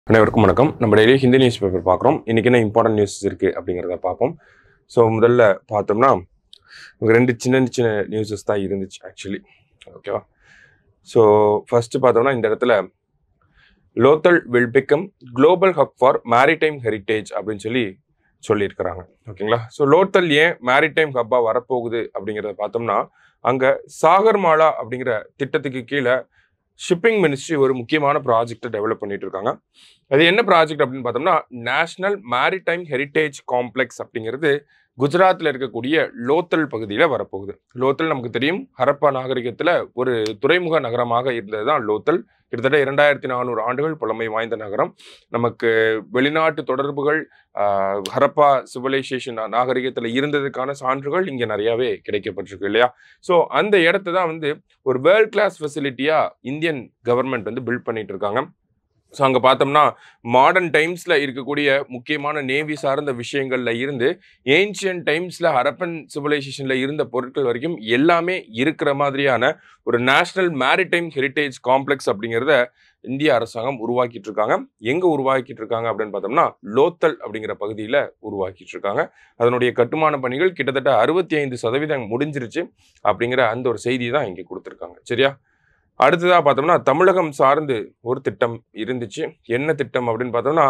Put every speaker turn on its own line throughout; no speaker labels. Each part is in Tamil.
அனைவருக்கும் வணக்கம். நம்ம டெய்லி ஹிந்தி நியூஸ் பேப்பர் பார்க்குறோம். இன்றைக்கி என்ன இம்பார்ட்டன்ட் நியூஸ் இருக்குது அப்படிங்கிறத பார்ப்போம். ஸோ முதல்ல பார்த்தோம்னா ரெண்டு சின்ன சின்ன நியூஸஸ் தான் இருந்துச்சு ஆக்சுவலி. ஓகேவா? ஸோ ஃபஸ்ட்டு பார்த்தோம்னா இந்த இடத்துல Lothal will become global hub for maritime heritage அப்படின்னு சொல்லியிருக்கிறாங்க. ஓகேங்களா? ஸோ லோத்தல் ஏன் மேரிடைம் ஹப்பாக வரப்போகுது அப்படிங்கிறத பார்த்தோம்னா, அங்கே சாகர்மாலா அப்படிங்கிற திட்டத்துக்கு கீழே ஷிப்பிங் மினிஸ்ட்ரி ஒரு முக்கியமான ப்ராஜெக்டை டெவலப் பண்ணிட்டு இருக்காங்க. அது என்ன ப்ராஜெக்ட் அப்படின்னு பார்த்தோம்னா, நேஷனல் மேரிடைம் ஹெரிட்டேஜ் காம்ப்ளெக்ஸ் அப்படிங்கிறது குஜராத்தில் இருக்கக்கூடிய லோத்தல் பகுதியில் வரப்போகுது. லோத்தல் நமக்கு தெரியும், ஹரப்பா நாகரிகத்தில் ஒரு துறைமுக நகரமாக இருந்தது தான் லோத்தல். கிட்டத்தட்ட 2400 ஆண்டுகள் பழமை வாய்ந்த நகரம். நமக்கு வெளிநாட்டு தொடர்புகள் ஹரப்பா சிவிலைசேஷன் நாகரிகத்தில் இருந்ததுக்கான சான்றுகள் இங்கே நிறையாவே கிடைக்கப்பட்டிருக்கு இல்லையா? ஸோ அந்த இடத்த தான் ஒரு வேர்ல்ட் கிளாஸ் ஃபெசிலிட்டியாக இந்தியன் கவர்மெண்ட் பில்ட் பண்ணிட்டு இருக்காங்க. ஸோ அங்கே பார்த்தோம்னா மாடர்ன் டைம்ஸில் இருக்கக்கூடிய முக்கியமான நேவி சார்ந்த விஷயங்கள்ல இருந்து ஏன்ஷியன்ட் டைம்ஸில் ஹரப்பன் சிவிலைசேஷனில் இருந்த பொருட்கள் வரைக்கும் எல்லாமே இருக்கிற மாதிரியான ஒரு நேஷனல் மேரிடைம் ஹெரிட்டேஜ் காம்ப்ளெக்ஸ் அப்படிங்கிறத இந்திய அரசாங்கம் உருவாக்கிட்டு இருக்காங்க. எங்கே உருவாக்கிட்டு இருக்காங்க அப்படின்னு பார்த்தோம்னா, லோத்தல் அப்படிங்கிற பகுதியில் உருவாக்கிட்டு இருக்காங்க. அதனுடைய கட்டுமான பணிகள் கிட்டத்தட்ட 65% முடிஞ்சிருச்சு அப்படிங்கிற அந்த ஒரு செய்தி தான் இங்கே கொடுத்துருக்காங்க. சரியா? அடுத்ததாக பார்த்தோம்னா, தமிழகம் சார்ந்து ஒரு திட்டம் இருந்துச்சு. என்ன திட்டம் அப்படின்னு பார்த்தோம்னா,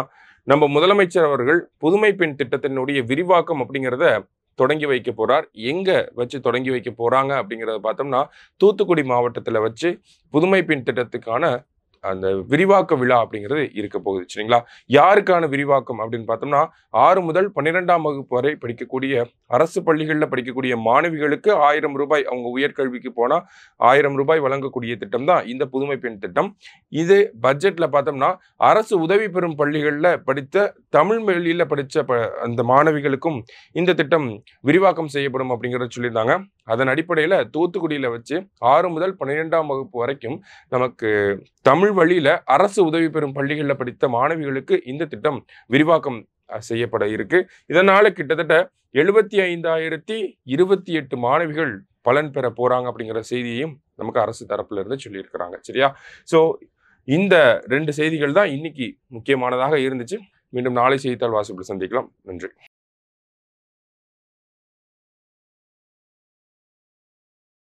நம்ம முதலமைச்சர் அவர்கள் புதுமை பெண் திட்டத்தினுடைய விரிவாக்கம் அப்படிங்கிறத தொடங்கி வைக்க போறார். எங்க வச்சு தொடங்கி வைக்க போறாங்க அப்படிங்கிறத பார்த்தோம்னா, தூத்துக்குடி மாவட்டத்தில் வச்சு புதுமை பெண் திட்டத்துக்கான அந்த விரிவாக்க விழா அப்படிங்கிறது இருக்க போகுது. சரிங்களா? யாருக்கான விரிவாக்கம் அப்படின்னு பார்த்தோம்னா, 6 முதல் 12ஆம் வகுப்பு வரை படிக்கக்கூடிய அரசு பள்ளிகளில் படிக்கக்கூடிய மாணவிகளுக்கு 1000 ரூபாய், அவங்க உயர்கல்விக்கு போனால் 1000 ரூபாய் வழங்கக்கூடிய திட்டம் தான் இந்த புதுமை பெண் திட்டம். இது பட்ஜெட்டில் பார்த்தோம்னா, அரசு உதவி பெறும் பள்ளிகளில் படித்த தமிழ் மொழியில் படித்த அந்த மாணவிகளுக்கும் இந்த திட்டம் விரிவாக்கம் செய்யப்படும் அப்படிங்கிறத சொல்லியிருந்தாங்க. அதன் அடிப்படையில் தூத்துக்குடியில் வச்சு 6 முதல் 12ஆம் வகுப்பு வரைக்கும் நமக்கு தமிழ் வழியில் அரசு உதவி பெறும் பள்ளிகளில் படித்த மாணவிகளுக்கு இந்த திட்டம் விரிவாக்கம் செய்யப்பட இருக்கு. இதனால கிட்டத்தட்ட 75,028 மாணவிகள் பலன் பெற போறாங்க அப்படிங்கிற செய்தியையும் நமக்கு அரசு தரப்புல இருந்து சொல்லியிருக்கிறாங்க. சரியா? ஸோ இந்த 2 செய்திகள் தான் இன்னைக்கு முக்கியமானதாக இருந்துச்சு. மீண்டும் நாளை செய்தித்தாள் வாசிப்பில் சந்திக்கலாம். நன்றி.